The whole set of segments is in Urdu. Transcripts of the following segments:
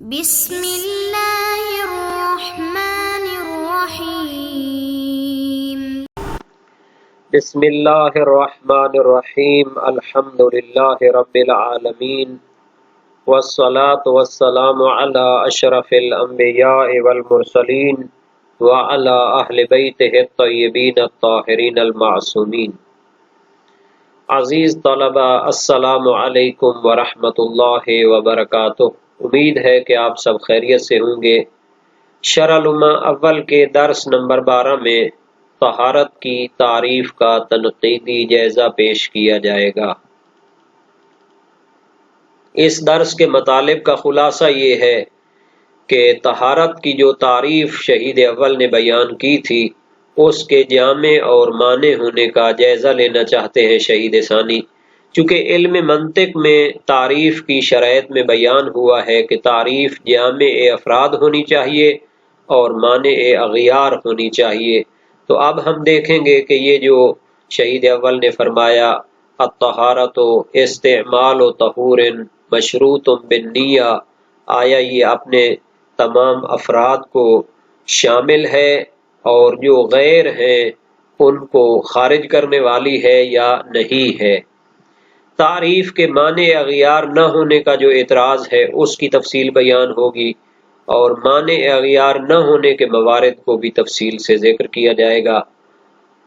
بسم اللہ الرحمن الرحیم۔ بسم اللہ الرحمن الرحیم۔ الحمد للہ رب العالمین، والصلاة والسلام علی اشرف الانبیاء والمرسلین وعلی اہل بیتہ الطیبین الطاہرین المعصومین۔ عزیز طلبہ، السلام علیکم ورحمۃ اللہ وبرکاتہ۔ امید ہے کہ آپ سب خیریت سے ہوں گے۔ شرح الامہ اول کے درس نمبر 12 میں طہارت کی تعریف کا تنقیدی جائزہ پیش کیا جائے گا۔ اس درس کے مطالب کا خلاصہ یہ ہے کہ طہارت کی جو تعریف شہید اول نے بیان کی تھی، اس کے جامع اور مانع ہونے کا جائزہ لینا چاہتے ہیں شہید ثانی۔ چونکہ علم منطق میں تعریف کی شرائط میں بیان ہوا ہے کہ تعریف جامع افراد ہونی چاہیے اور مانع اغیار ہونی چاہیے، تو اب ہم دیکھیں گے کہ یہ جو شہید اول نے فرمایا الطہارۃ استعمال طہور مشروط بالنیہ، آیا یہ اپنے تمام افراد کو شامل ہے اور جو غیر ہیں ان کو خارج کرنے والی ہے یا نہیں ہے۔ تعریف کے مانع اغیار نہ ہونے کا جو اعتراض ہے اس کی تفصیل بیان ہوگی، اور مانع اغیار نہ ہونے کے موارد کو بھی تفصیل سے ذکر کیا جائے گا،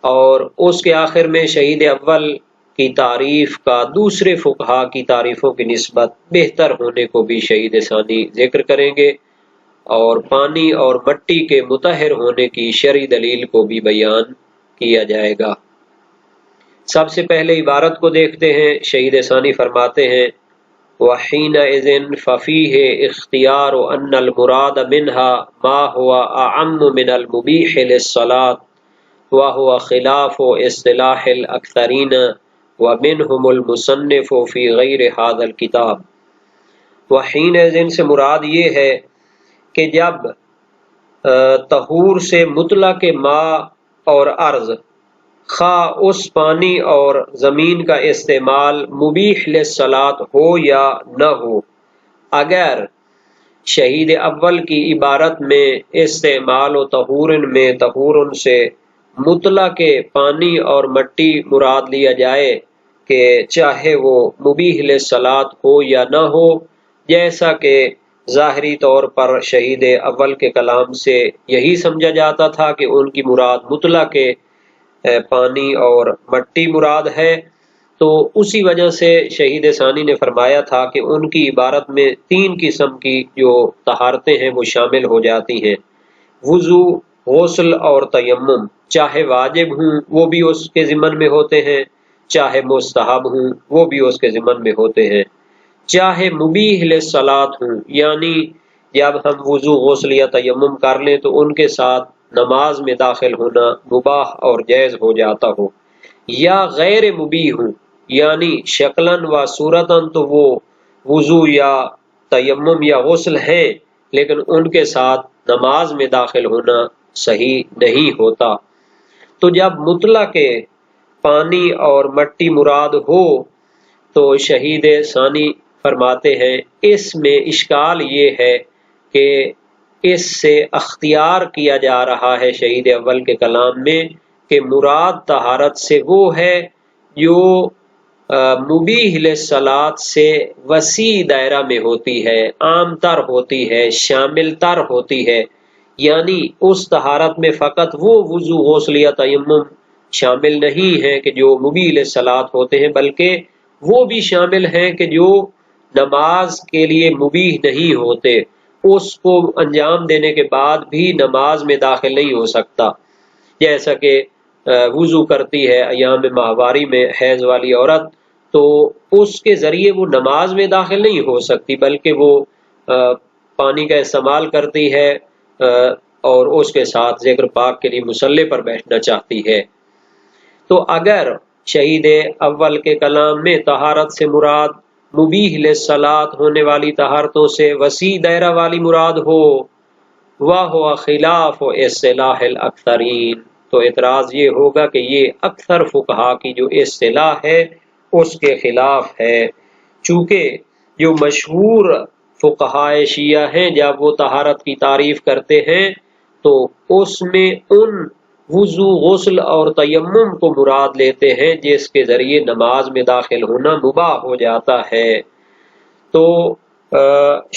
اور اس کے آخر میں شہید اول کی تعریف کا دوسرے فقہا کی تعریفوں کی نسبت بہتر ہونے کو بھی شہید ثانی ذکر کریں گے، اور پانی اور مٹی کے مطہر ہونے کی شرعی دلیل کو بھی بیان کیا جائے گا۔ سب سے پہلے عبارت کو دیکھتے ہیں۔ شہید ثانی فرماتے ہیں وَحِينَئِذٍ فَفِيهِ اخْتِيَارُ أَنَّ الْمُرَادَ مِنْهَا مَا هُوَ أَعَمُّ مِنَ الْمُبِيحِ لِلصَّلَاةِ وَهُوَ خِلَافُ اصطلاح الْأَكْثَرِينَ وَمِنْهُمُ الْمُصَنِّفُ فِي غَيْرِ هَذَا الْكِتَابِ۔ وَحِينَئِذٍ سے مراد یہ ہے کہ جب طہور سے مطلق ماء اور ارض، خواہ اس پانی اور زمین کا استعمال مبیح للصلاۃ ہو یا نہ ہو، اگر شہید اول کی عبارت میں استعمال و طہور میں طہور سے مطلق پانی اور مٹی مراد لیا جائے کہ چاہے وہ مبیح للصلاۃ ہو یا نہ ہو، جیسا کہ ظاہری طور پر شہید اول کے کلام سے یہی سمجھا جاتا تھا کہ ان کی مراد مطلق پانی اور مٹی مراد ہے، تو اسی وجہ سے شہید ثانی نے فرمایا تھا کہ ان کی عبارت میں 3 قسم کی جو طہارتیں ہیں وہ شامل ہو جاتی ہیں۔ وضو، غسل اور تیمم، چاہے واجب ہوں وہ بھی اس کے ضمن میں ہوتے ہیں، چاہے مستحب ہوں وہ بھی اس کے ضمن میں ہوتے ہیں، چاہے مبیح للصلاۃ ہوں، یعنی جب ہم وضو، غسل یا تیمم کر لیں تو ان کے ساتھ نماز میں داخل ہونا مباح اور جائز ہو جاتا ہو، یا غیر مبیح ہوں، یعنی شکلاً و صورتاً تو وہ وضو یا تیمم یا غسل ہیں لیکن ان کے ساتھ نماز میں داخل ہونا صحیح نہیں ہوتا۔ تو جب مطلق پانی اور مٹی مراد ہو تو شہید ثانی فرماتے ہیں اس میں اشکال یہ ہے کہ اس سے اختیار کیا جا رہا ہے شہید اول کے کلام میں کہ مراد طہارت سے وہ ہے جو مبیح للصلاۃ سے وسیع دائرہ میں ہوتی ہے، عام تر ہوتی ہے، شامل تر ہوتی ہے، یعنی اس طہارت میں فقط وہ وضو، غسل یا تیمم شامل نہیں ہیں کہ جو مبیح للصلاۃ ہوتے ہیں، بلکہ وہ بھی شامل ہیں کہ جو نماز کے لیے مبیح نہیں ہوتے، اس کو انجام دینے کے بعد بھی نماز میں داخل نہیں ہو سکتا، جیسا کہ وضو کرتی ہے ایام ماہواری میں حیض والی عورت، تو اس کے ذریعے وہ نماز میں داخل نہیں ہو سکتی بلکہ وہ پانی کا استعمال کرتی ہے اور اس کے ساتھ ذکر پاک کے لیے مصلی پر بیٹھنا چاہتی ہے۔ تو اگر شہید اول کے کلام میں طہارت سے مراد مبیح للصلاۃ ہونے والی طہارتوں سے وسیع دائرہ والی مراد ہو، وَهُوَ خِلَافُ اصطلاح الْأَكْثَرِينَ، تو اعتراض یہ ہوگا کہ یہ اکثر فقہا کی جو اصطلاح ہے اس کے خلاف ہے، چونکہ جو مشہور فقہائے شیعہ ہیں جب وہ طہارت کی تعریف کرتے ہیں تو اس میں ان وضو، غسل اور تیمم کو مراد لیتے ہیں جس کے ذریعے نماز میں داخل ہونا مباح ہو جاتا ہے۔ تو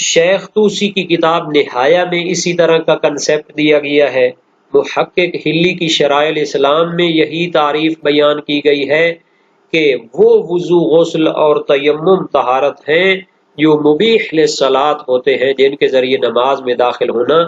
شیخ طوسی کی کتاب نہایہ میں اسی طرح کا کنسیپٹ دیا گیا ہے۔ محقق حلی کی شرائع الاسلام میں یہی تعریف بیان کی گئی ہے کہ وہ وضو، غسل اور تیمم طہارت ہیں جو مبیح للصلاۃ ہوتے ہیں، جن کے ذریعے نماز میں داخل ہونا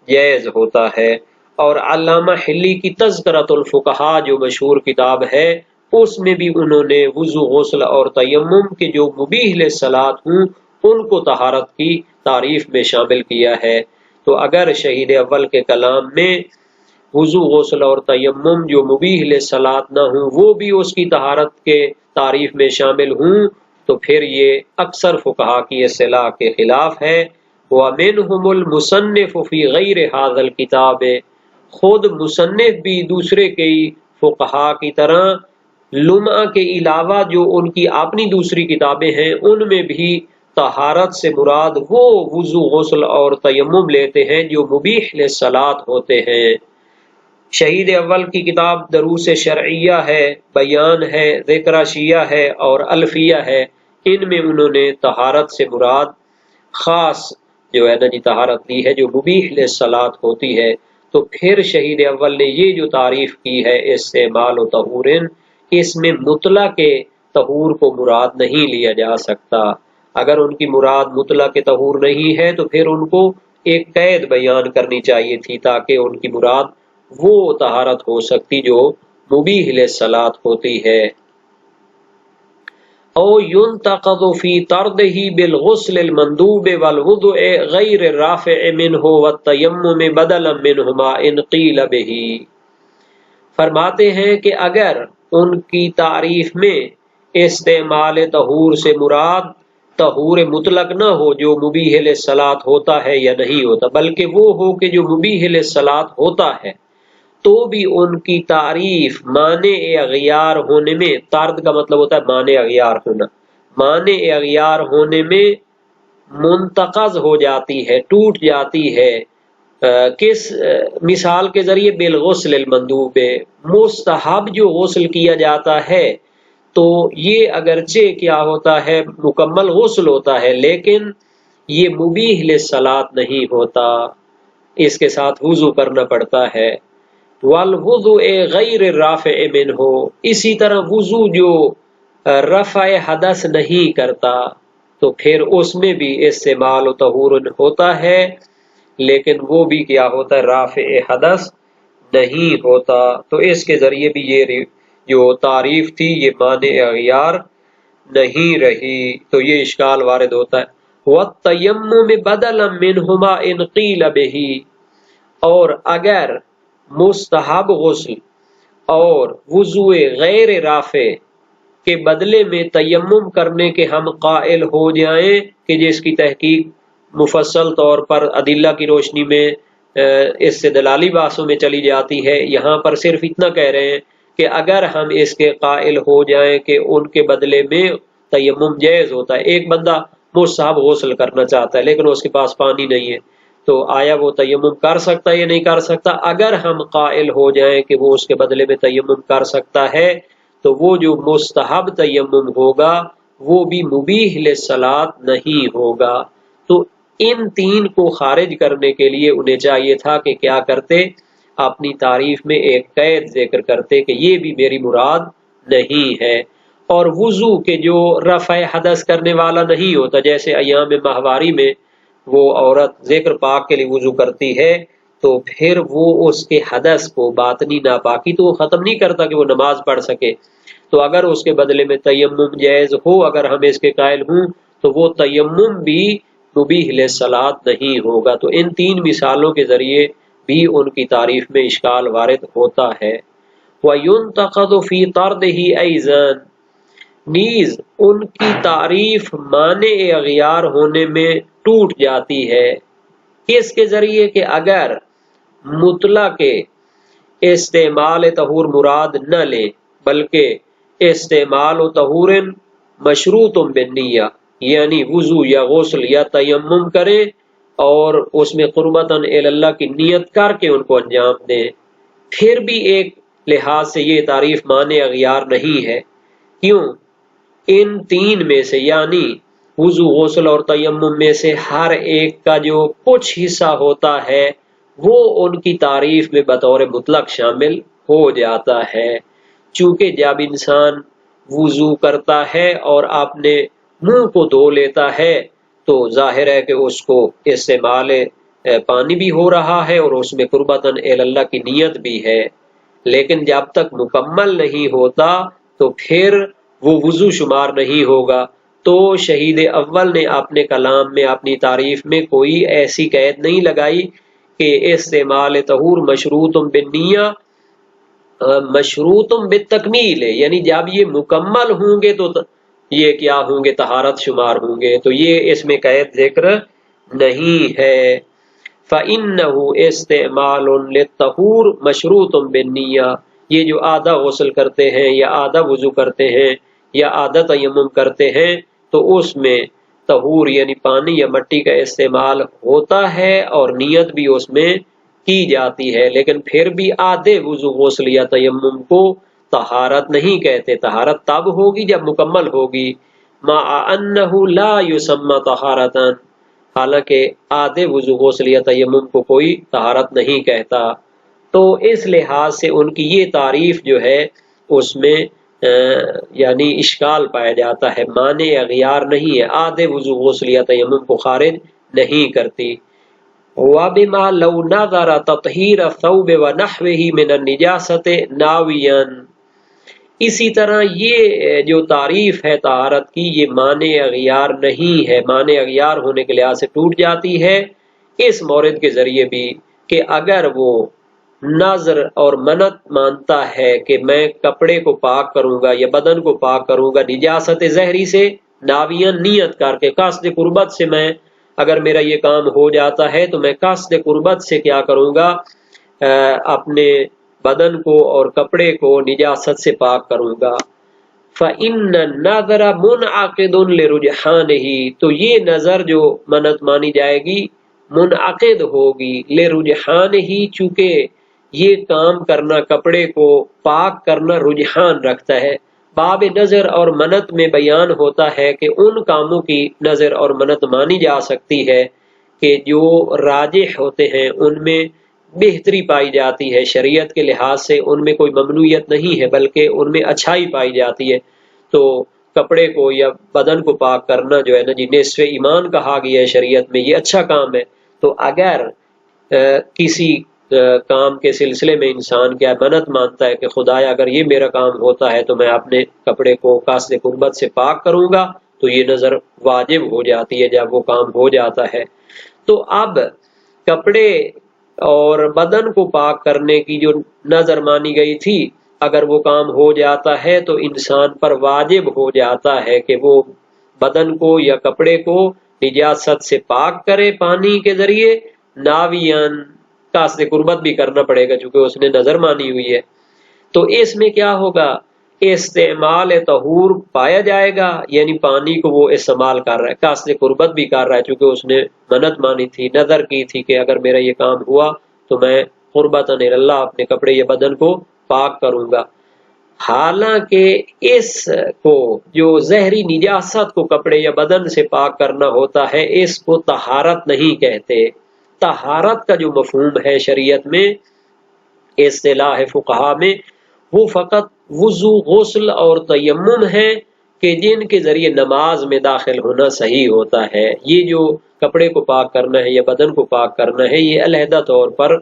جائز ہوتا ہے۔ اور علامہ حلی کی تذکرۃ الفقہاء جو مشہور کتاب ہے، اس میں بھی انہوں نے وضو، غسل اور تیمم کے جو مبیح للصلاۃ ہوں ان کو طہارت کی تعریف میں شامل کیا ہے۔ تو اگر شہید اول کے کلام میں وضو، غسل اور تیمم جو مبیح للصلاۃ نہ ہوں وہ بھی اس کی طہارت کے تعریف میں شامل ہوں تو پھر یہ اکثر فقہا کی اصطلاح کے خلاف ہے۔ وَمِنْهُمُ الْمُصَنِّفُ فِي غَيْرِ هَذَا الْكِتَابِ، خود مصنف بھی دوسرے کئی فقہا کی طرح لمعہ کے علاوہ جو ان کی اپنی دوسری کتابیں ہیں ان میں بھی طہارت سے مراد وہ وضو، غسل اور تیمم لیتے ہیں جو مبیح للصلاۃ ہوتے ہیں۔ شہید اول کی کتاب دروس شرعیہ ہے، بیان ہے، ذکر شیعہ ہے اور الفیہ ہے، ان میں انہوں نے طہارت سے مراد خاص جو ہے نا جی طہارت لی ہے جو مبیح للصلاۃ ہوتی ہے۔ تو پھر شہید اول نے یہ جو تعریف کی ہے استعمال و طہورن، اس میں مطلق طہور کو مراد نہیں لیا جا سکتا۔ اگر ان کی مراد مطلق طہور نہیں ہے تو پھر ان کو ایک قید بیان کرنی چاہیے تھی تاکہ ان کی مراد وہ طہارت ہو سکتی جو مبیح للصلاۃ ہوتی ہے۔ او ينتقض في طرده بالغسل المندوب والوضوء غیر الرافع منه والتیمم بدلا منهما ان قیل به، فرماتے ہیں کہ اگر ان کی تعریف میں استعمال طہور سے مراد طہور مطلق نہ ہو جو مبیح للصلاۃ ہوتا ہے یا نہیں ہوتا، بلکہ وہ ہو کہ جو مبیح للصلاۃ ہوتا ہے، تو بھی ان کی تعریف مانع اغیار ہونے میں، طرد کا مطلب ہوتا ہے مانع اغیار ہونا، مانع اغیار ہونے میں منتقض ہو جاتی ہے، ٹوٹ جاتی ہے۔ کس مثال کے ذریعے؟ بالغسل المندوب، مستحب جو غسل کیا جاتا ہے تو یہ اگرچہ کیا ہوتا ہے مکمل غسل ہوتا ہے لیکن یہ مبیح للصلاۃ نہیں ہوتا، اس کے ساتھ وضو کرنا پڑتا ہے۔ والوضوء غیر الرافع منہ، اسی طرح وضو جو رفع حدث نہیں کرتا تو پھر اس میں بھی استعمال و طہور ہوتا ہے لیکن وہ بھی کیا ہوتا ہے رافع حدث نہیں ہوتا۔ تو اس کے ذریعے بھی یہ جو تعریف تھی یہ مانع اغیار نہیں رہی، تو یہ اشکال وارد ہوتا ہے۔ وَالتَّيَمُّمِ بَدَلًا مِّنْهُمَا إِنْ قِيلَ بِهِ، اور اگر مستحب غسل اور وضو غیر رافع کے بدلے میں تیمم کرنے کے ہم قائل ہو جائیں کہ جس کی تحقیق مفصل طور پر ادلہ کی روشنی میں استدلالی بحثوں میں چلی جاتی ہے، یہاں پر صرف اتنا کہہ رہے ہیں کہ اگر ہم اس کے قائل ہو جائیں کہ ان کے بدلے میں تیمم جائز ہوتا ہے، ایک بندہ مستحب غسل کرنا چاہتا ہے لیکن اس کے پاس پانی نہیں ہے تو آیا وہ تیمم کر سکتا ہے یا نہیں کر سکتا؟ اگر ہم قائل ہو جائیں کہ وہ اس کے بدلے میں تیمم کر سکتا ہے تو وہ جو مستحب تیمم ہوگا وہ بھی مبیح للصلاۃ نہیں ہوگا۔ تو ان تین کو خارج کرنے کے لیے انہیں چاہیے تھا کہ کیا کرتے؟ اپنی تعریف میں ایک قید ذکر کرتے کہ یہ بھی میری مراد نہیں ہے۔ اور وضو کے جو رفع حدث کرنے والا نہیں ہوتا، جیسے ایام ماہواری میں وہ عورت ذکر پاک کے لیے وضو کرتی ہے تو پھر وہ اس کے حدث کو باطنی ناپاکی تو وہ ختم نہیں کرتا کہ وہ نماز پڑھ سکے، تو اگر اس کے بدلے میں تیمم جائز ہو، اگر ہم اس کے قائل ہوں تو وہ تیمم بھی مبیح للصلاۃ نہیں ہوگا۔ تو ان تین مثالوں کے ذریعے بھی ان کی تعریف میں اشکال وارد ہوتا ہے۔ وَيُنْتَقَضُ فِي طَرْدِهِ أَيْضًا، نیز ان کی تعریف مانع اغیار ہونے میں ٹوٹ جاتی ہے۔ کس کے ذریعے؟ کہ اگر مطلق استعمال طہور مراد نہ لیں بلکہ استعمال و طہور مشروط بالنیہ، یعنی وضو یا غسل یا تیمم کریں اور اس میں قربتاً اللہ کی نیت کر کے ان کو انجام دیں، پھر بھی ایک لحاظ سے یہ تعریف معنی اغیار نہیں ہے۔ کیوں؟ ان تین میں سے یعنی وضو، غسل اور تیمم میں سے ہر ایک کا جو کچھ حصہ ہوتا ہے وہ ان کی تعریف میں بطور مطلق شامل ہو جاتا ہے۔ چونکہ جب انسان وضو کرتا ہے اور اپنے منہ کو دھو لیتا ہے تو ظاہر ہے کہ اس کو استعمال پانی بھی ہو رہا ہے اور اس میں قربتاً اللہ کی نیت بھی ہے، لیکن جب تک مکمل نہیں ہوتا تو پھر وہ وضو شمار نہیں ہوگا۔ تو شہید اول نے اپنے کلام میں، اپنی تعریف میں کوئی ایسی قید نہیں لگائی کہ استعمال طہور مشروط بالنیہ مشروط بالتکمیل، یعنی جب یہ مکمل ہوں گے تو یہ کیا ہوں گے؟ طہارت شمار ہوں گے، تو یہ اس میں قید ذکر نہیں ہے۔ فَإِنَّهُ اسْتِعْمَالٌ لِلطَّهُورِ مَشْرُوطٌ بِالنِّيَّةِ، یہ جو آدھا غسل کرتے ہیں یا آدھا وضو کرتے ہیں یا آدھا تیمم کرتے ہیں تو اس میں طہور یعنی پانی یا مٹی کا استعمال ہوتا ہے اور نیت بھی اس میں کی جاتی ہے، لیکن پھر بھی آدھے وضو، غسل یا تیمم کو طہارت نہیں کہتے۔ طہارت تب ہوگی جب مکمل ہوگی، مع انہ لا یسمى طہارتاً، حالانکہ آدھے وضو، غسل یا تیمم کو کوئی طہارت نہیں کہتا۔ تو اس لحاظ سے ان کی یہ تعریف جو ہے اس میں یعنی اشکال پایا جاتا ہے، معنی اغیار نہیں ہے، آدھے وضو، غسل یا تیمم کو خارج نہیں کرتی۔ وَبِمَا لَوْ نَظَرَ تَطْهِيرَ الثَّوْبِ وَنَحْوِهِ مِنَ النِّجَاسَةِ نَاوِيًا، اسی طرح یہ جو تعریف ہے طہارت کی یہ معنی اغیار نہیں ہے، معنی اغیار ہونے کے لحاظ سے ٹوٹ جاتی ہے اس مورد کے ذریعے بھی کہ اگر وہ نظر اور منت مانتا ہے کہ میں کپڑے کو پاک کروں گا یا بدن کو پاک کروں گا نجاست ظہری سے، ناویاً نیت کر کے قصد قربت سے، میں اگر میرا یہ کام ہو جاتا ہے تو میں قصد قربت سے کیا کروں گا؟ اپنے بدن کو اور کپڑے کو نجاست سے پاک کروں گا۔ فَإِنَّ النَّظْرَ مُنْعَقِدٌ لِرُجْحَانِهِ، تو یہ نظر جو منت مانی جائے گی منعقد ہوگی لِرُجْحَانِهِ، چونکہ یہ کام کرنا، کپڑے کو پاک کرنا رجحان رکھتا ہے۔ باب نظر اور منت میں بیان ہوتا ہے کہ ان کاموں کی نظر اور منت مانی جا سکتی ہے کہ جو راجح ہوتے ہیں، ان میں بہتری پائی جاتی ہے، شریعت کے لحاظ سے ان میں کوئی ممنوعیت نہیں ہے بلکہ ان میں اچھائی پائی جاتی ہے۔ تو کپڑے کو یا بدن کو پاک کرنا جو ہے نا جی نصف ایمان کہا گیا ہے شریعت میں، یہ اچھا کام ہے۔ تو اگر کسی کام کے سلسلے میں انسان کیا منت مانتا ہے کہ خدایا اگر یہ میرا کام ہوتا ہے تو میں اپنے کپڑے کو قصد قربت سے پاک کروں گا، تو یہ نظر واجب ہو جاتی ہے جب وہ کام ہو جاتا ہے۔ تو اب کپڑے اور بدن کو پاک کرنے کی جو نظر مانی گئی تھی، اگر وہ کام ہو جاتا ہے تو انسان پر واجب ہو جاتا ہے کہ وہ بدن کو یا کپڑے کو نجاست سے پاک کرے پانی کے ذریعے، ناویان قصد قربت بھی کرنا پڑے گا چونکہ اس نے نظر مانی ہوئی ہے۔ تو اس میں کیا ہوگا؟ استعمال طہور پایا جائے گا، یعنی پانی کو وہ استعمال کر رہا ہے، قصد قربت بھی کر رہا ہے چونکہ اس نے منت مانی تھی، نظر کی تھی کہ اگر میرا یہ کام ہوا تو میں قربتاً اللہ اپنے کپڑے یا بدن کو پاک کروں گا۔ حالانکہ اس کو جو زہری نجاست کو کپڑے یا بدن سے پاک کرنا ہوتا ہے اس کو طہارت نہیں کہتے۔ طہارت کا جو مفہوم ہے شریعت میں، اصطلاح فقہا میں، وہ فقط وضو، غسل اور تیمم ہے کہ جن کے ذریعے نماز میں داخل ہونا صحیح ہوتا ہے۔ یہ جو کپڑے کو پاک کرنا ہے یا بدن کو پاک کرنا ہے یہ علیحدہ طور پر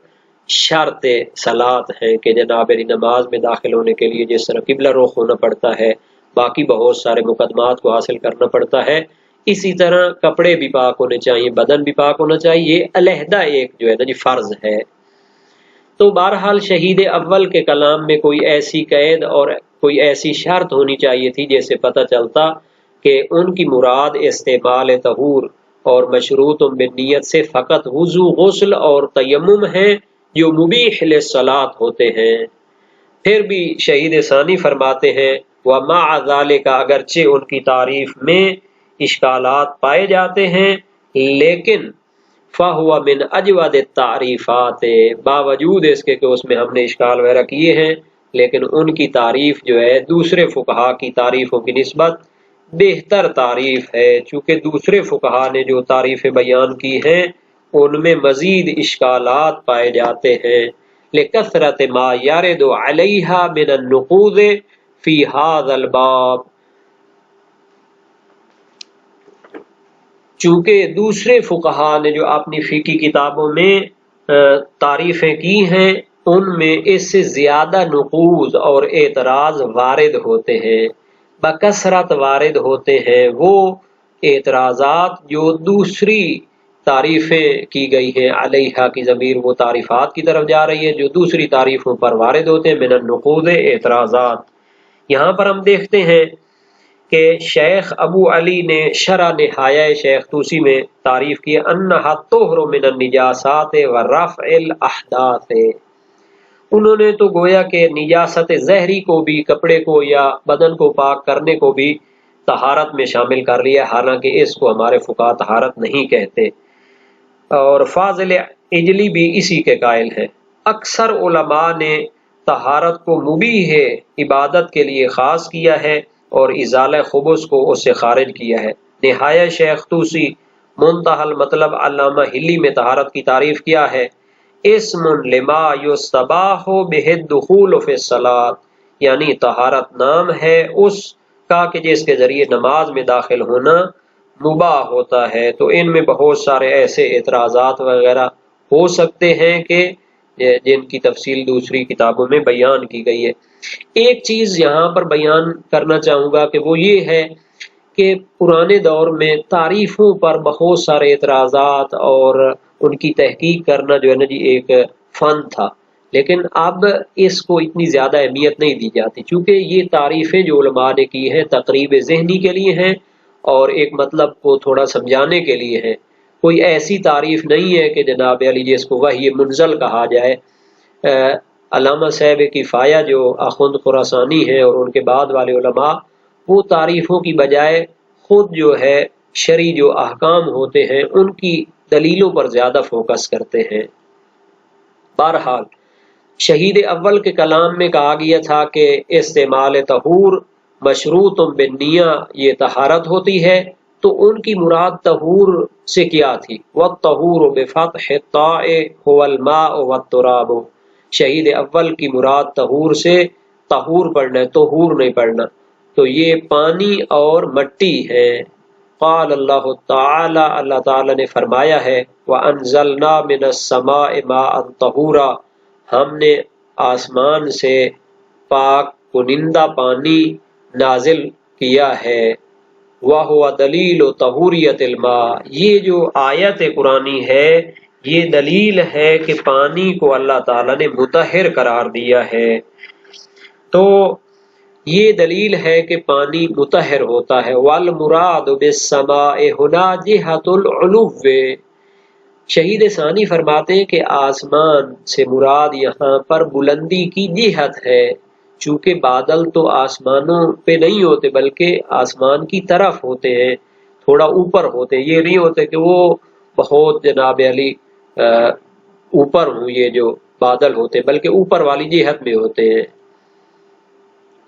شرط صلاۃ ہے کہ جناب نماز میں داخل ہونے کے لیے جس طرح قبلہ رخ ہونا پڑتا ہے، باقی بہت سارے مقدمات کو حاصل کرنا پڑتا ہے، اسی طرح کپڑے بھی پاک ہونے چاہیے، بدن بھی پاک ہونا چاہیے، یہ علیحدہ ایک جو ہے نا جی فرض ہے۔ تو بہرحال شہید اول کے کلام میں کوئی ایسی قید اور کوئی ایسی شرط ہونی چاہیے تھی جیسے پتہ چلتا کہ ان کی مراد استعمال طہور اور مشروط بالنیت سے فقط وضو، غسل اور تیمم ہیں جو مبیح للصلاۃ ہوتے ہیں۔ پھر بھی شہید ثانی فرماتے ہیں وَمَعَ ذَلِكَ، اگرچہ ان کی تعریف میں اشکالات پائے جاتے ہیں، لیکن فَهُوَ مِنْ أَجْوَدِ التَّعْرِيفَاتِ، باوجود اس کے کہ اس میں ہم نے اشکال وغیرہ کیے ہیں، لیکن ان کی تعریف جو ہے دوسرے فقہا کی تعریفوں کی نسبت بہتر تعریف ہے، چونکہ دوسرے فقہا نے جو تعریفیں بیان کی ہیں ان میں مزید اشکالات پائے جاتے ہیں، لِكَثْرَةِ مَا يَرِدُ عَلَيْهَا مِنَ النُّقُوضِ فِي هَذَا الْبَابِ، چونکہ دوسرے فقہا نے جو اپنی فقہی کتابوں میں تعریفیں کی ہیں ان میں اس سے زیادہ نقوض اور اعتراض وارد ہوتے ہیں، بکثرت وارد ہوتے ہیں وہ اعتراضات جو دوسری تعریفیں کی گئی ہیں، علیہا کی ضمیر وہ تعریفات کی طرف جا رہی ہے جو دوسری تعریفوں پر وارد ہوتے ہیں، من النقوض اعتراضات۔ یہاں پر ہم دیکھتے ہیں کہ شیخ ابو علی نے شرح نہایہ شیخ طوسی میں تعریف کی انہا طہر من النجاسات و رفع الاحداث، انہوں نے تو گویا کہ نجاست ظہری کو بھی، کپڑے کو یا بدن کو پاک کرنے کو بھی طہارت میں شامل کر لیا، حالانکہ اس کو ہمارے فقہا طہارت نہیں کہتے، اور فاضل اجلی بھی اسی کے قائل ہیں۔ اکثر علماء نے طہارت کو مبیح عبادت کے لیے خاص کیا ہے اور ازالہ خبث کو اس سے خارج کیا ہے۔ نہایہ شیخ طوسی منتہی المطلب علامہ ہلی میں طہارت کی تعریف کیا ہے، اسم لما یستباح بہ الدخول فی الصلاۃ، یعنی طہارت نام ہے اس کا کہ جس کے ذریعے نماز میں داخل ہونا مباح ہوتا ہے۔ تو ان میں بہت سارے ایسے اعتراضات وغیرہ ہو سکتے ہیں کہ جن کی تفصیل دوسری کتابوں میں بیان کی گئی ہے۔ ایک چیز یہاں پر بیان کرنا چاہوں گا کہ وہ یہ ہے کہ پرانے دور میں تعریفوں پر بہت سارے اعتراضات اور ان کی تحقیق کرنا جو ہے نا جی ایک فن تھا، لیکن اب اس کو اتنی زیادہ اہمیت نہیں دی جاتی، چونکہ یہ تعریفیں جو علماء نے کی ہیں تقریب ذہنی کے لیے ہیں اور ایک مطلب کو تھوڑا سمجھانے کے لیے ہیں، کوئی ایسی تعریف نہیں ہے کہ جناب علی جس کو وحی منزل کہا جائے۔ علامہ صاحب کفایہ جو آخوند خراسانی ہیں اور ان کے بعد والے علماء، وہ تعریفوں کی بجائے خود جو ہے شرعی جو احکام ہوتے ہیں ان کی دلیلوں پر زیادہ فوکس کرتے ہیں۔ بہرحال شہید اول کے کلام میں کہا گیا تھا کہ استعمال طہور مشروط بالنیہ یہ طہارت ہوتی ہے، تو ان کی مراد طہور سے کیا تھی؟ والطہور بفتح الطاء هو الماء والتراب، شہید اول کی مراد طہور سے طہور پڑھنا ہے، طہور نہیں پڑھنا، تو یہ پانی اور مٹی ہے۔ قال اللہ تعالی، اللہ تعالی نے فرمایا ہے، وَأَنزَلْنَا مِنَ السَّمَاءِ مَاءً طَهُورًا، ہم نے آسمان سے پاک کنندہ پانی نازل کیا ہے۔ وَهُوَ دَلِيلُ طَهُورِيَةِ الْمَاءِ، یہ جو آیت قرآنی ہے یہ دلیل ہے کہ پانی کو اللہ تعالیٰ نے مطہر قرار دیا ہے، تو یہ دلیل ہے کہ پانی مطہر ہوتا ہے۔ وَالْمُرَادُ بِالسَّمَاءِ هُنَا جِهَةُ الْعُلُوِّ، شہید ثانی فرماتے ہیں کہ آسمان سے مراد یہاں پر بلندی کی جہت ہے، چونکہ بادل تو آسمانوں پہ نہیں ہوتے بلکہ آسمان کی طرف ہوتے ہیں، تھوڑا اوپر ہوتے ہیں، یہ نہیں ہوتے کہ وہ بہت جناب علی اوپر ہوں، یہ جو بادل ہوتے بلکہ اوپر والی جہت میں ہوتے ہیں۔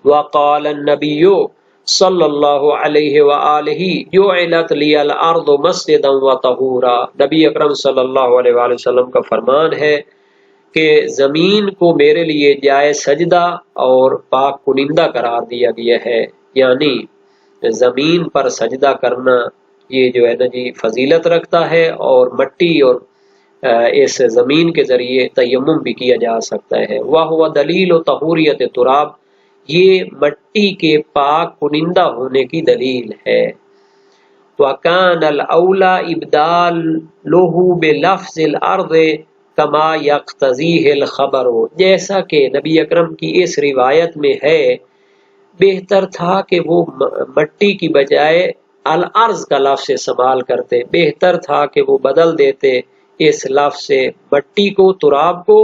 وقال النبی صلی اللہ علیہ وآلہ جعلت لی الارض مسجدا وطہورا، نبی اکرم صلی اللہ علیہ وآلہ وسلم کا فرمان ہے کہ زمین کو میرے لیے جائے سجدہ اور پاک کنندہ قرار دیا گیا ہے، یعنی زمین پر سجدہ کرنا یہ جو ہے نا جی فضیلت رکھتا ہے، اور مٹی اور اس زمین کے ذریعے تیمم بھی کیا جا سکتا ہے۔ وَهُوَ دَلِيلُ طَهُورِيَةِ التُّرَابِ، یہ مٹی کے پاک کنندہ ہونے کی دلیل ہے۔ وَكَانَ الْأَوْلَى إِبْدَالُهُ بِلَفْظِ الْأَرْضِ كَمَا يَقْتَضِيهِ الْخَبَرُ، جیسا کہ نبی اکرم کی اس روایت میں ہے، بہتر تھا کہ وہ مٹی کی بجائے الارض کا لفظ استعمال کرتے، بہتر تھا کہ وہ بدل دیتے اس لفظ سے مٹی کو، تراب کو،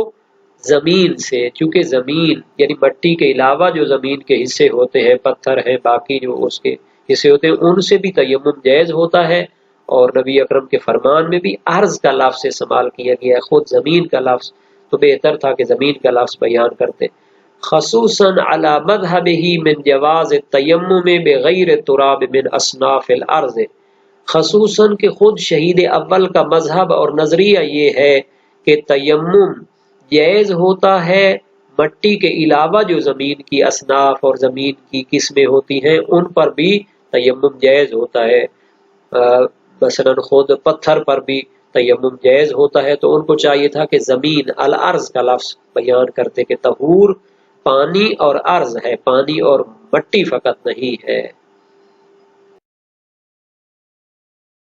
زمین سے، چونکہ زمین یعنی مٹی کے علاوہ جو زمین کے حصے ہوتے ہیں، پتھر ہیں، باقی جو اس کے جسے ہوتے ہیں ان سے بھی تیمم جائز ہوتا ہے، اور نبی اکرم کے فرمان میں بھی عرض کا لفظ استعمال کیا گیا ہے، خود زمین کا لفظ، تو بہتر تھا کہ زمین کا لفظ بیان کرتے۔ خصوصاً علی مذہبہ من جواز التیمم بغیر تراب من اصناف الارض، خصوصاً کہ خود شہید اول کا مذہب اور نظریہ یہ ہے کہ تیمم جائز ہوتا ہے مٹی کے علاوہ جو زمین کی اصناف اور زمین کی قسمیں ہوتی ہیں ان پر بھی تیمم جائز ہوتا ہے۔ مثلا خود پتھر پر بھی تیمم جائز ہوتا ہے، تو ان کو چاہیے تھا کہ زمین الارض کا لفظ بیان کرتے کہ طہور پانی اور ارض ہے، پانی اور مٹی فقط نہیں ہے۔